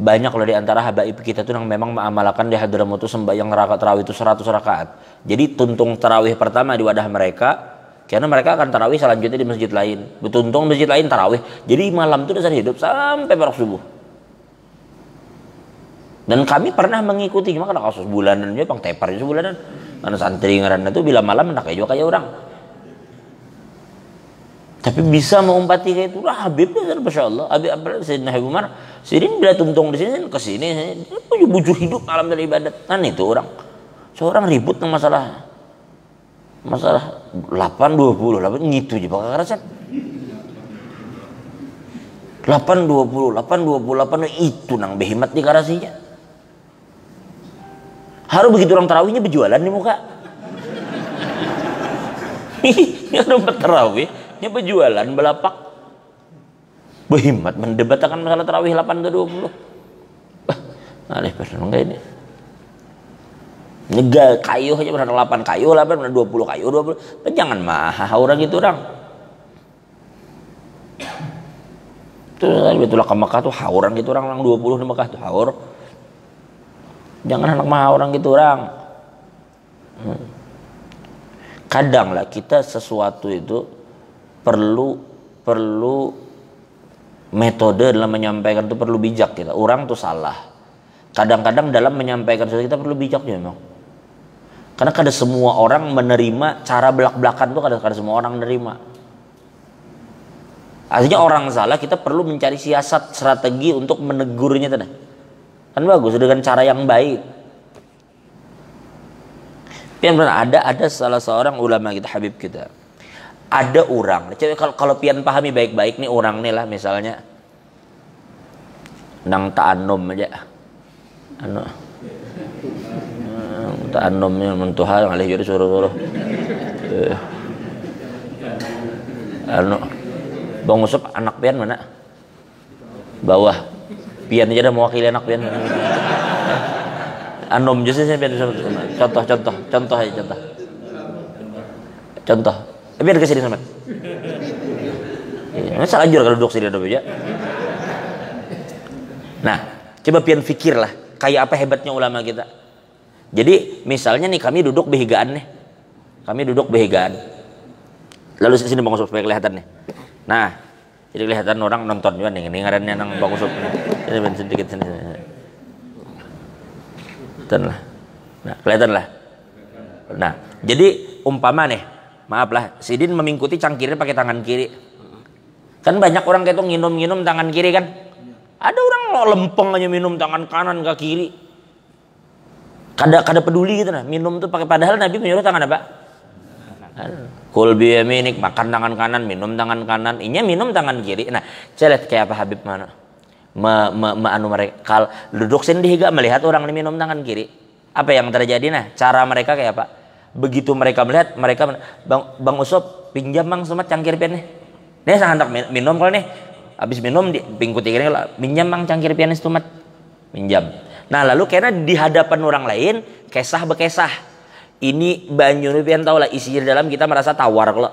Banyak kalau di antara habaib kita tuh yang memang mengamalkan di Hadramaut itu sembahyang rakaat tarawih itu 100 rakaat. Jadi tuntung tarawih pertama di wadah mereka, karena mereka akan tarawih selanjutnya di masjid lain. Betuntung masjid lain tarawih. Jadi malam itu sudah hidup sampai baru subuh. Dan kami pernah mengikuti, cuma kalau kasus bulanan aja, pang tepar aja sebulanan. Karena santri ngaran itu bila malam nak juga kayak orang. Tapi bisa mengumpati kayak itu, Habib ya, masya Allah. Habib Sayyidina Habib Umar, Sirin bila tuntung di sini, ke sini, bujur hidup malam dari ibadat. Kan itu orang. Seorang ribut tentang masalah 8-20, 8 ngitu aja pakai kerasan. 8-20, 8 itu nang behemat di karasinya. Harus begitu orang tarawihnya berjualan di muka. Ya orang tarawihnya berjualan belapak. Behemat mendebatkan masalah tarawih 8-20. Aneh benar enggak ini? Nega kayu aja benar 8 kayu, 8 benar 20 kayu, 20. Jangan mahal orang gitu orang. Itu betul ke Mekah tuh hauran gitu orang 20 di Mekah tuh haur. Jangan anak mah orang gitu orang. Kadang lah kita sesuatu itu perlu metode dalam menyampaikan itu perlu bijak kita. Orang tuh salah. Kadang-kadang dalam menyampaikan sesuatu kita perlu bijak ya memang. Karena kada semua orang menerima cara belak-belakan tuh kada semua orang menerima. Artinya orang salah kita perlu mencari siasat strategi untuk menegurnya tuh. Kan bagus dengan cara yang baik. Pian ada salah seorang ulama kita, habib kita. Ada orang, kalau pian pahami baik-baik nih orang nih lah misalnya nang ta'annum aja. Ta'annumnya mentuhal ngalih jadi suruh-suruh. Bang Usop anak pian mana? Bawah. Pian aja dah mewakili anak pian. Anom justru saya pian contoh aja. Biar ke sini sama. Iya, salah anjur kalau duduk sini ada aja. Nah, coba pian fikir lah, kayak apa hebatnya ulama kita. Jadi misalnya nih kami duduk behigaan nih. Lalu sini Bang Usop supaya kelihatan nih. Nah, jadi kelihatan orang nonton juga nih, ngarannya nang Bang Usop. Ini sedikit sini. Kelihatan lah. Nah, jadi umpama nih, maaf lah, Sidin memingkuti cangkirnya pakai tangan kiri. Kan banyak orang kayak itu nginum tangan kiri kan. Ada orang lo lempeng aja minum tangan kanan ke kiri. Kada peduli gitu nah, minum tuh pakai, padahal Nabi menyuruh tangan apa? Kul biyaminik, makan tangan kanan, minum tangan kanan, inya minum tangan kiri. Nah, saya lihat kayak apa Habib mana? Mereka kalau duduk sendiri gak melihat orang ini minum tangan kiri. Apa yang terjadi nah? Cara mereka kayak apa? Begitu mereka melihat, Bang Usop pinjam Bang Sumat cangkir pian nih. Nih sangat minum kalau nih. Habis minum pingkuti kiri pinjam Bang cangkir pian nih Sumat. Pinjam. Nah, lalu karena di hadapan orang lain kesah bekesah. Ini banyu pian tahu lah isi di dalam, kita merasa tawar kalau.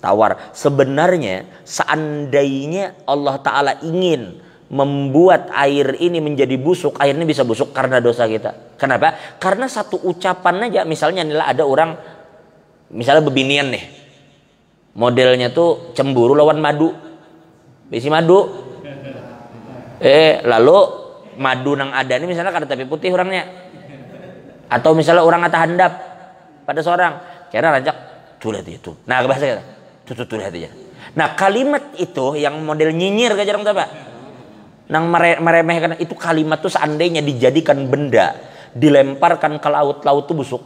Tawar. Sebenarnya seandainya Allah Ta'ala ingin membuat air ini menjadi busuk, air ini bisa busuk karena dosa kita. Kenapa? Karena satu ucapan aja, misalnya inilah ada orang misalnya bebinian nih, modelnya tuh cemburu lawan madu, bisi madu, lalu madu nang ada ini misalnya kada tapi putih orangnya, atau misalnya orang atah handap pada seorang, kira rancak tuh lihat itu, nah bahasa kita tuh lihat aja. Nah kalimat itu yang model nyinyir ke jarang apa? Nang meremehkan itu kalimat tuh seandainya dijadikan benda, dilemparkan ke laut tuh busuk.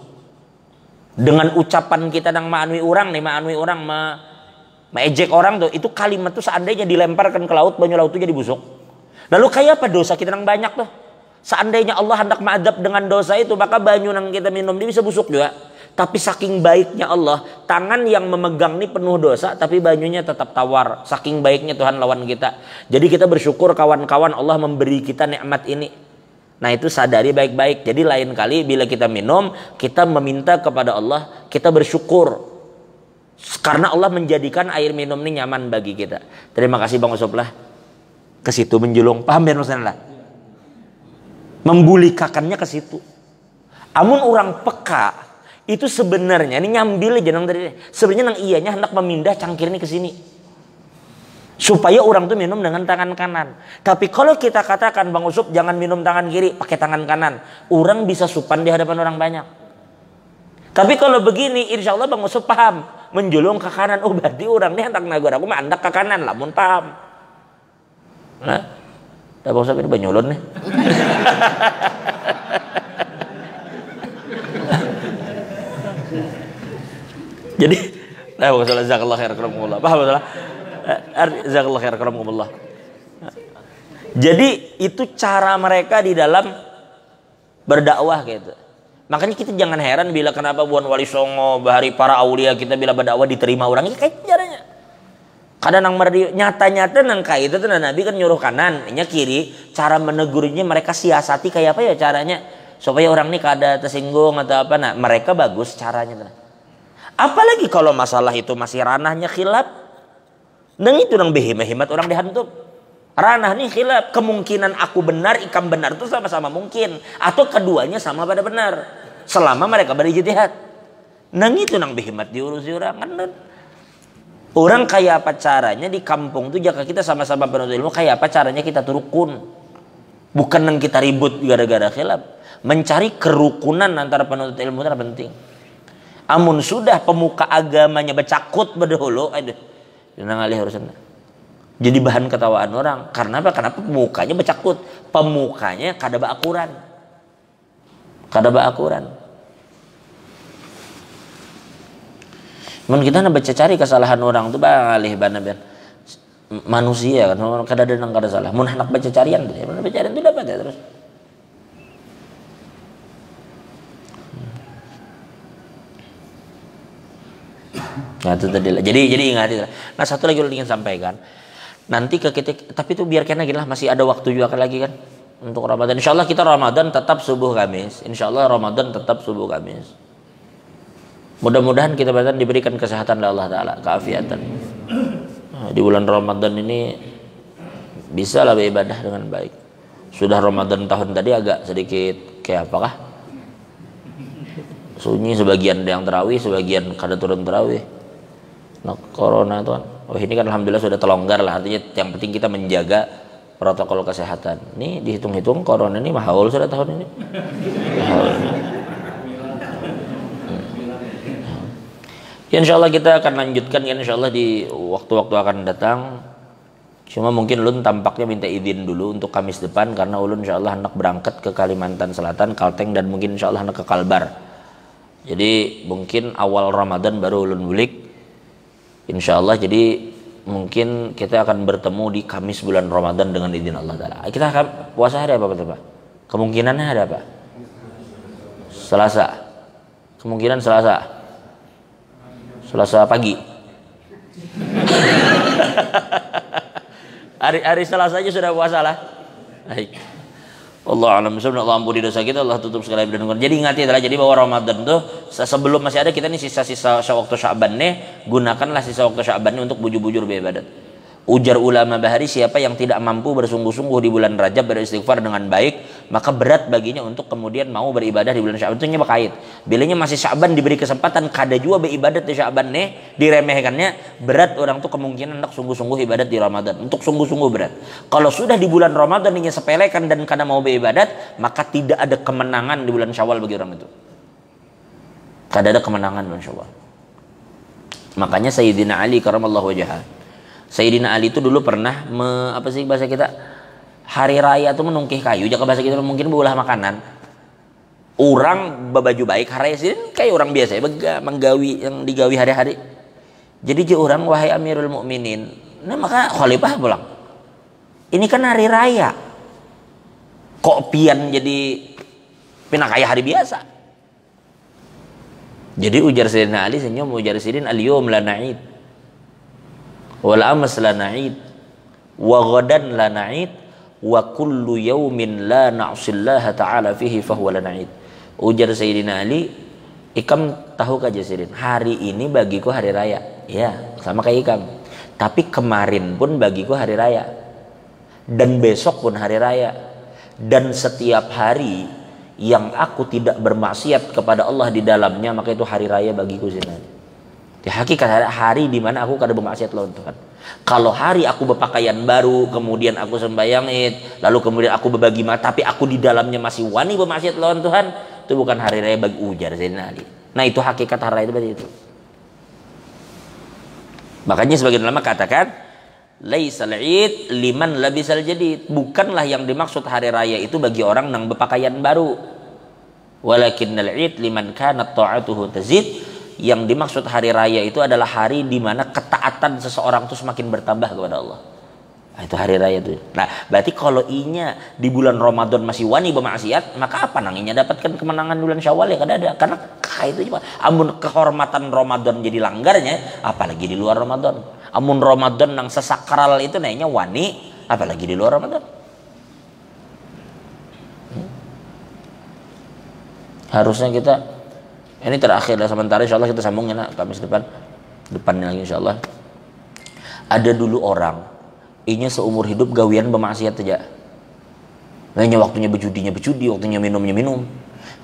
Dengan ucapan kita nang maanui orang ejek orang tuh, itu kalimat tuh seandainya dilemparkan ke laut, banyu laut tuh jadi busuk. Lalu kayak apa dosa kita nang banyak tuh? Seandainya Allah hendak mengadab dengan dosa itu, maka banyu nang kita minum dia bisa busuk juga. Tapi saking baiknya Allah, tangan yang memegang ini penuh dosa, tapi banyunya tetap tawar. Saking baiknya Tuhan lawan kita. Jadi kita bersyukur kawan-kawan Allah memberi kita nikmat ini. Nah itu sadari baik-baik. Jadi lain kali bila kita minum, kita meminta kepada Allah, kita bersyukur. Karena Allah menjadikan air minum ini nyaman bagi kita. Terima kasih Bang Usop lah. Ke situ menjulung. Paham biar maksudnya lah. Membulikakannya ke situ. Amun orang peka, itu sebenarnya ini nyambil aja nang tadi. Sebenarnya nang ianya hendak memindah cangkir ini ke sini. Supaya orang tuh minum dengan tangan kanan. Tapi kalau kita katakan Bang Usop jangan minum tangan kiri, pakai tangan kanan, orang bisa supan di hadapan orang banyak. Tapi kalau begini, insya Allah Bang Usop paham, menjulung ke kanan. Oh berarti orang ini hendak nagur aku mah hendak ke kanan, lamun paham. Nah, Bang Usop ini banyulun nih. Jadi, nah masalah jazakallahu khair karakumullah. Paham masalah? Jazakallahu khair karakumullah. Jadi itu cara mereka di dalam berdakwah gitu. Makanya kita jangan heran bila kenapa buan wali songo, bahari para aulia kita bila berdakwah diterima orang ini kayak caranya. Kadang nang nyata-nyata nang kayak itu tuh Nabi kan nyuruh kanan, nya kiri. Cara menegurnya mereka siasati kayak apa ya caranya supaya orang ini kada tersinggung atau apa. Nah mereka bagus caranya tuh. Apalagi kalau masalah itu masih ranahnya khilaf. Nang itu nang behemat orang dihantup. Ranah nih khilaf, kemungkinan aku benar, Ikam benar itu sama-sama mungkin, atau keduanya sama pada benar, selama mereka berijtihad. Nang itu nang behemat diurusi orang kan. Orang kayak apa caranya di kampung tuh jika kita sama-sama penuntut ilmu, kayak apa caranya kita turukun. Bukan nang kita ribut gara-gara khilaf. Mencari kerukunan antara penuntut ilmu itu penting. Amun sudah pemuka agamanya becakut berdahulu, aduh, nang alih urusan. Jadi bahan ketawaan orang. Karena apa? Karena pemukanya becakut. Pemukanya kada baakuran. Kada baakuran. Mun kita nak baca cari kesalahan orang tu balih bana ben manusia kan kada ada nang kada salah. Mun hendak baca carian tu, mun baca carian tu dapat ya terus. Nah itu tadi lah. Jadi ingat itu. Nah satu lagi ingin sampaikan. Nanti ke kita, tapi itu biar kena gini lah, masih ada waktu juga lagi kan untuk Ramadan. Insya Allah kita Ramadan tetap subuh Kamis. Insya Allah Ramadan tetap subuh Kamis. Mudah-mudahan kita diberikan kesehatan oleh Allah Taala, keafiatan. Nah, di bulan Ramadan ini bisa lah beribadah dengan baik. Sudah Ramadan tahun tadi agak sedikit kayak apakah? Sunyi, sebagian yang terawih, sebagian kada turun terawih. Nah, corona tuan. Oh ini kan alhamdulillah sudah terlonggar lah, artinya yang penting kita menjaga protokol kesehatan. Ini dihitung-hitung corona ini mahal sudah tahun ini. Mahal. Ya, insya Allah kita akan lanjutkan ya, insya Allah di waktu-waktu akan datang. Cuma mungkin ulun tampaknya minta izin dulu untuk Kamis depan karena ulun insya Allah hendak berangkat ke Kalimantan Selatan, Kalteng, dan mungkin insya Allah hendak ke Kalbar. Jadi mungkin awal Ramadan baru ulun bulik. Insya Allah, jadi mungkin kita akan bertemu di Kamis bulan Ramadan dengan izin Allah Ta'ala. Kita akan puasa hari apa Pak? Kemungkinannya hari apa? Selasa. Kemungkinan Selasa. Selasa pagi. Hari Selasa aja sudah puasa lah. Baik. Allah alam, Allah ampuni dosa kita, Allah tutup segala ibadah. Jadi ingati adalah jadi bahwa Ramadan tuh sebelum masih ada kita nih sisa-sisa waktu Sya'ban nih, gunakanlah sisa waktu Sya'ban nih untuk bujur-bujur beribadat. Ujar ulama bahari, siapa yang tidak mampu bersungguh-sungguh di bulan Rajab beristighfar dengan baik, maka berat baginya untuk kemudian mau beribadah di bulan Sya'ban. Itu nyebakait. Bilanya masih Sya'ban diberi kesempatan kada jua beribadat di Sya'ban nih, diremehkannya, berat orang tuh kemungkinan hendak sungguh-sungguh ibadat di Ramadan. Untuk sungguh-sungguh berat. Kalau sudah di bulan Ramadan ini sepelekan dan kada mau beribadat, maka tidak ada kemenangan di bulan Syawal bagi orang itu. Kada ada kemenangan di bulan Syawal. Makanya Sayyidina Ali karamallahu wajhah, Sayyidina Ali itu dulu pernah apa sih bahasa kita, hari raya itu menungkih kayu, jika bahasa kita mungkin berulah makanan. Orang berbaju baik hari raya kayak orang biasa menggawi yang digawi hari-hari. Jadi orang, wahai Amirul Mukminin, nah maka khalifah pulang. Ini kan hari raya. Kok pian jadi pindah kayak hari biasa. Jadi ujar Sayyidina Ali senyum, ujar Sayyidina al-yawm la na'id wal amas la na'id wa ghadan la na'id wa kullu yawmin la na'sillaha ta'ala fihi fahuwa la na'id. Ujar Sayyidina Ali, Ikam tahu kaja Sayyidina, hari ini bagiku hari raya. Ya, sama kayak Ikam. Tapi kemarin pun bagiku hari raya. Dan besok pun hari raya. Dan setiap hari yang aku tidak bermaksiat kepada Allah di dalamnya, maka itu hari raya bagiku Sayyidina. Di hakikat hari di mana aku kada bermaksiat lawan Tuhan. Kalau hari aku berpakaian baru, kemudian aku sembahyang Id, lalu kemudian aku berbagi mata, tapi aku di dalamnya masih wani bermaksiat lawan Tuhan, itu bukan hari raya bagi ujar Sayyidina Ali. Nah itu hakikat hari raya itu berarti itu. Makanya sebagian ulama katakan, laisal id liman labisal jadid. Bukanlah yang dimaksud hari raya itu bagi orang yang berpakaian baru. Walakinnal id liman kanat ta'atuhu tazid. Yang dimaksud hari raya itu adalah hari di mana ketaatan seseorang itu semakin bertambah kepada Allah. Nah, itu hari raya itu. Nah, berarti kalau inya di bulan Ramadan masih wani bermaksiat, maka apa nanginya dapatkan kemenangan bulan Syawal ya kada ada. Karena itu cuma amun kehormatan Ramadan jadi langgarnya, apalagi di luar Ramadan. Amun Ramadan yang sesakral itu nanya wani, apalagi di luar Ramadan. Harusnya kita ini terakhir lah sementara, insya Allah kita sambung ya nak, Kamis depannya lagi insya Allah. Ada dulu orang inya seumur hidup gawian bermaksiat aja. Lainnya waktunya berjudinya berjudi, waktunya minumnya minum.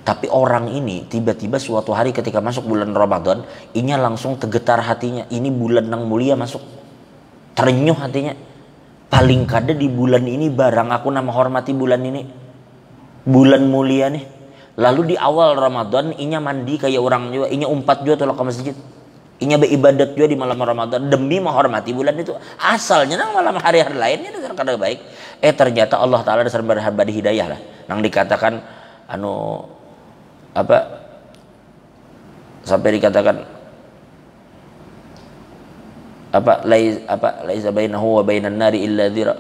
Tapi orang ini tiba-tiba suatu hari ketika masuk bulan Ramadan, inya langsung tergetar hatinya. Ini bulan yang mulia masuk. Terenyuh hatinya. Paling kada di bulan ini barang aku nama hormati bulan ini. Bulan mulia nih. Lalu di awal Ramadan inya mandi kayak orang juga, inya umpat juga tolak ke masjid. Inya beribadat juga di malam Ramadan demi menghormati bulan itu. Asalnya nang malam hari-hari lainnya dasar kada baik. Ternyata Allah Taala dasar berhamba di hidayah lah. Nang dikatakan sampai dikatakan laisa bainahu wa bainan nari illa dzira.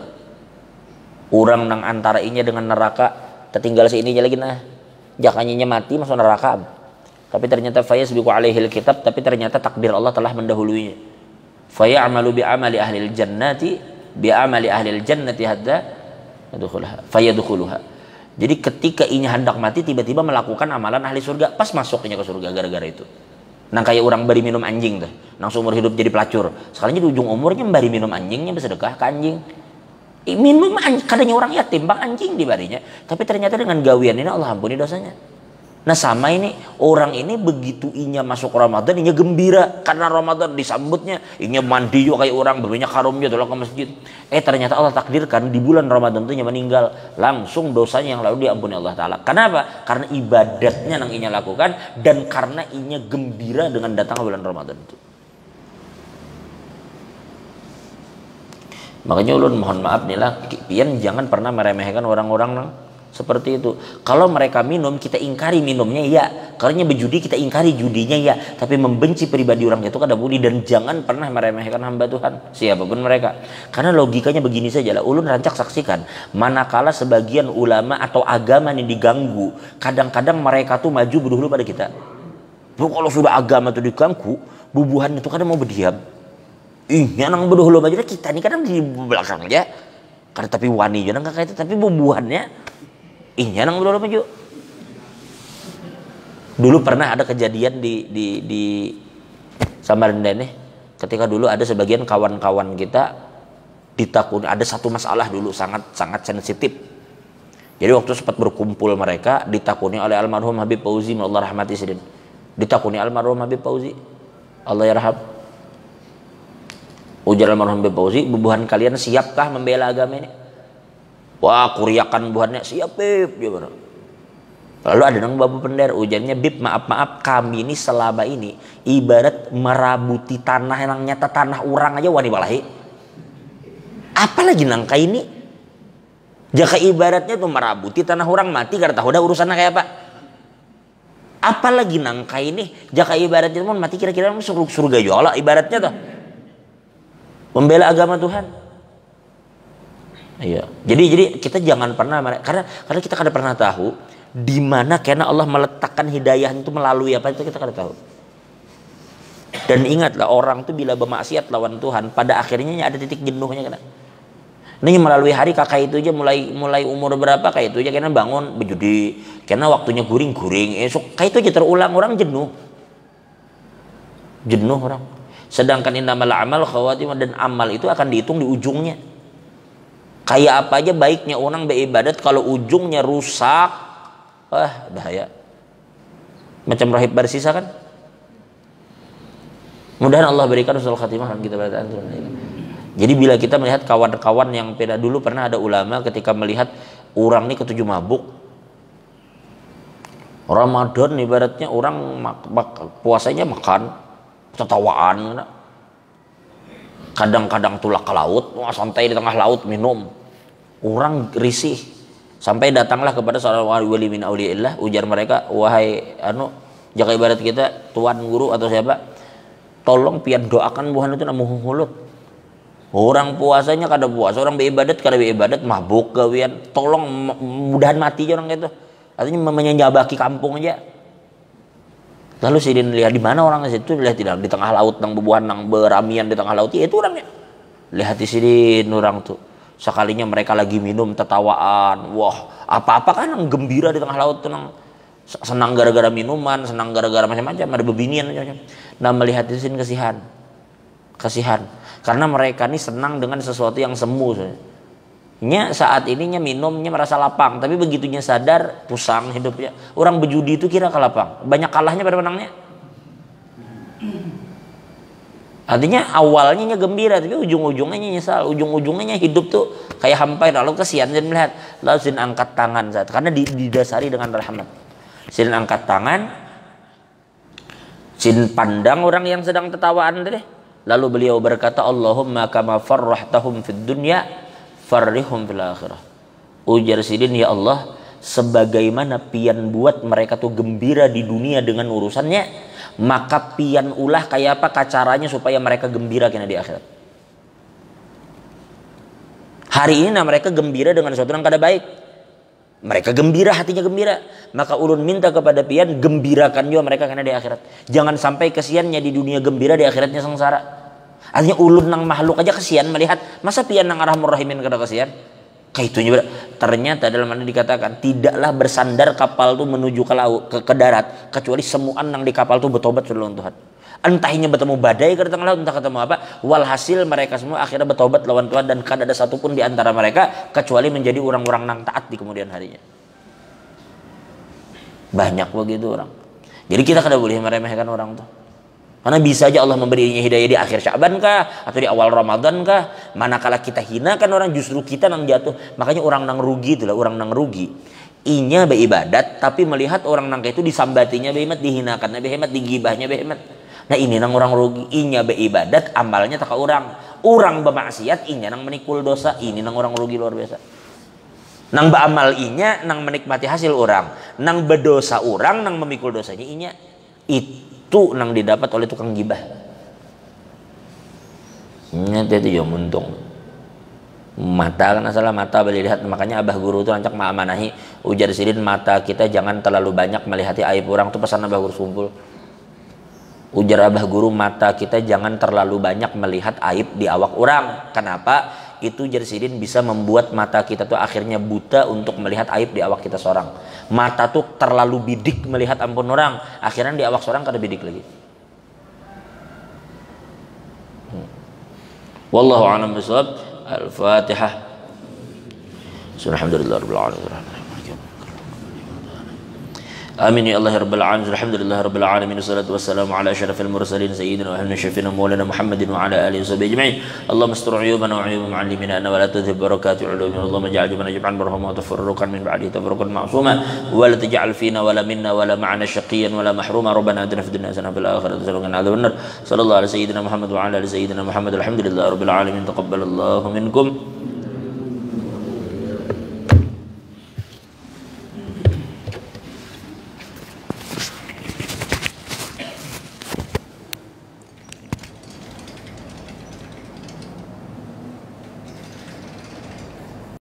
Orang nang antara inya dengan neraka tertinggal seininya lagi nah. Jakanya mati masuk neraka. Tapi ternyata fayasbiqu alaihil kitab, tapi ternyata takdir Allah telah mendahuluinya. Fayamalu bi amali ahlil jannati hatta fayadkhuluha. Jadi ketika inya hendak mati tiba-tiba melakukan amalan ahli surga, pas masuknya ke surga gara-gara itu. Nang kayak orang bari minum anjing tuh, nang seumur hidup jadi pelacur. Sekarang di ujung umurnya bari minum anjingnya bersedekah ke anjing. Minum kadangnya orang yatim bang anjing dibarinya, tapi ternyata dengan gawian ini Allah ampuni dosanya. Nah sama ini orang ini begitu inya masuk Ramadan inya gembira karena Ramadan disambutnya, inya mandi juga kayak orang berminyak harumnya tolong ke masjid. Ternyata Allah takdirkan di bulan Ramadan itu inya meninggal, langsung dosanya yang lalu diampuni Allah Taala. Kenapa? Karena ibadatnya yang inya lakukan dan karena inya gembira dengan datang bulan Ramadan itu. Makanya ulun mohon maaf nih lah, pian jangan pernah meremehkan orang-orang seperti itu. Kalau mereka minum kita ingkari minumnya ya, karena berjudi kita ingkari judinya ya, tapi membenci pribadi orang itu kada boleh. Dan jangan pernah meremehkan hamba Tuhan siapapun mereka, karena logikanya begini saja lah. Ulun rancak saksikan manakala sebagian ulama atau agama ini diganggu, kadang-kadang mereka tuh maju berdahulu pada kita. Kalau sudah agama itu diganggu, bubuhan itu kadang mau berdiam. Nang berdahulu maju kita ini kadang di belakang aja, karena tapi wani juga nggak kayak itu, tapi bubuhannya nang belum maju. Dulu pernah ada kejadian di Samarinda nih, ketika dulu ada sebagian kawan-kawan kita ditakuni ada satu masalah dulu sangat sensitif. Jadi waktu sempat berkumpul mereka ditakuni oleh almarhum Habib Fauzi, Allah rahmati sidin. Ditakuni almarhum Habib Fauzi, Allah yarham. Ujar almarhum Habib Fauzi, bubuhan kalian siapkah membela agama ini? Wah, kuriakan buahnya siap Bib, gimana? Lalu ada nang babu pender, ujarnya Bib maaf kami ini selama ini ibarat merabuti tanah yang nyata tanah orang aja wani balahi. Apalagi nangka ini? Jaka ibaratnya tuh merabuti tanah orang mati karena tahu dah urusannya kayak apa. Apalagi nangka ini? Jaka ibaratnya tuh mati kira-kira masuk surga juga lah ibaratnya tuh. Membela agama Tuhan. Iya. Jadi kita jangan pernah karena kita kada pernah tahu di mana karena Allah meletakkan hidayah itu melalui apa itu kita kada tahu. Dan ingatlah orang tuh bila bermaksiat lawan Tuhan pada akhirnya ada titik jenuhnya kan. Ini melalui hari kakak itu aja mulai umur berapa kayak itu aja karena bangun berjudi, karena waktunya guring-guring, esok kayak itu aja terulang orang jenuh orang. Sedangkan innamal amal khawatimah, dan amal itu akan dihitung di ujungnya. Kayak apa aja baiknya orang beribadat kalau ujungnya rusak, bahaya. Macam rahib bersisa kan. Mudah-mudahan Allah berikan husnul khatimah kita pada antum. Jadi bila kita melihat kawan-kawan yang dulu pernah ada ulama ketika melihat orang ini ketujuh mabuk. Ramadan ibaratnya orang puasanya makan, tertawaan. Kadang-kadang tulak ke laut, santai di tengah laut minum. Orang risih. Sampai datanglah kepada seorang wali min auliillah, ujar mereka, wahai jaka ibarat kita tuan guru atau siapa, tolong pian doakan buhan itu namu hulut. Orang puasanya kada puasa, orang beribadat kada beribadat, mabuk gawian, tolong mudahan mati aja orang itu. Artinya menyabaki kampung aja. Lalu sidin lihat di mana orang itu, lihat tidak di tengah laut nang bebuhan nang beramian di tengah laut, ya itu orangnya. Lihat di sidin orang tuh. Sekalinya mereka lagi minum tertawaan, wah apa-apa kan nang gembira di tengah laut tuh nang senang gara-gara minuman, senang gara-gara macam-macam, ada bebinian macam-macam. Nah melihat di sini kasihan. Karena mereka ini senang dengan sesuatu yang semu. Nya saat ininya minumnya merasa lapang, tapi begitunya sadar pusang hidupnya. Orang berjudi itu kira lapang, banyak kalahnya pada menangnya. Artinya awalnya gembira, tapi ujung-ujungnya nyesal, ujung-ujungnya hidup tuh kayak hampai. Lalu kesian dan melihat, lalu sin angkat tangan saat, karena didasari dengan rahmat. Sin angkat tangan, sin pandang orang yang sedang tertawaan deh. Lalu beliau berkata, Allahumma kama farrahtahum fid dunya farrihum fil akhirah. Ujar sidin, ya Allah, sebagaimana pian buat mereka tuh gembira di dunia dengan urusannya, maka pian ulah kayak apa caranya supaya mereka gembira kena di akhirat. Hari ini mereka gembira dengan sesuatu yang kada baik, mereka gembira, hatinya gembira, maka ulun minta kepada pian gembirakan juga mereka kena di akhirat. Jangan sampai kesiannya di dunia gembira, di akhiratnya sengsara. Artinya ulun nang makhluk aja kesian melihat, masa pian nang arhamur rahimin kada kesian? Kayak itunya ternyata dalam mana dikatakan tidaklah bersandar kapal tuh menuju ke laut, ke darat, kecuali semuan nang di kapal tuh bertobat lawan Tuhan. Entahnya bertemu badai ke tengah laut, entah ketemu apa, walhasil mereka semua akhirnya bertobat lawan Tuhan, dan kada ada satupun di antara mereka kecuali menjadi orang-orang nang taat di kemudian harinya. Banyak begitu orang. Jadi kita kada boleh meremehkan orang tuh. Karena bisa aja Allah memberinya hidayah di akhir Sya'ban kah, atau di awal Ramadan kah. Manakala kita hinakan orang, justru kita nang jatuh. Makanya orang nang rugi itulah, orang nang rugi. Inya beribadat, tapi melihat orang nang itu disambatinya behemat, dihinakannya behemat, digibahnya behemat. Nah ini nang orang rugi. Inya beribadat, amalnya tak orang. Orang bermaksiat, inya nang menikul dosa. Ini nang orang rugi luar biasa. Nang beramal inya, nang menikmati hasil orang. Nang berdosa orang, nang memikul dosanya inya. Itu nang didapat oleh tukang gibah. Nyata itu yang untung. Mata kan asal mata boleh lihat, makanya abah guru itu rancak ma'amanahi, ujar sidin, mata kita jangan terlalu banyak melihati aib orang. Itu pesan abah guru sumpul. Ujar abah guru, mata kita jangan terlalu banyak melihat aib di awak orang. Kenapa? Itu ujar sidin bisa membuat mata kita tuh akhirnya buta untuk melihat aib di awak kita seorang. Mata tuh terlalu bidik melihat ampun orang, akhirnya di awak seorang kada bidik lagi. Wallahu a'lam bishawab. Al-Fatihah. Alhamdulillahirabbil alamin. Amin ya Allah rabbal alamin. Alhamdulillahirabbil alamin. Wassalatu wassalamu ala asyrafil mursalin sayyidina wa habibina syafiina maulana Muhammadin wa ala alihi washabihi ajma'in. Allahumma astur 'uyubana wa 'uyuba mu'allimina wa la tudhhib barakati 'ulumina. Allahumma ij'al jumana jum'an barahuma wa tafarruqan min ba'dihi tafarruqan ma'suma wa la taj'al fina wa la minna wa la ma'ana syaqiyyan wa la mahruma. Rabbana atina fid dunya hasanatan wa fil akhirati hasanatan wa qina adzaban nar. Sallallahu ala sayyidina Muhammad wa ala ali sayyidina Muhammad. Alhamdulillahirabbil alamin. Taqabbalallahu minkum.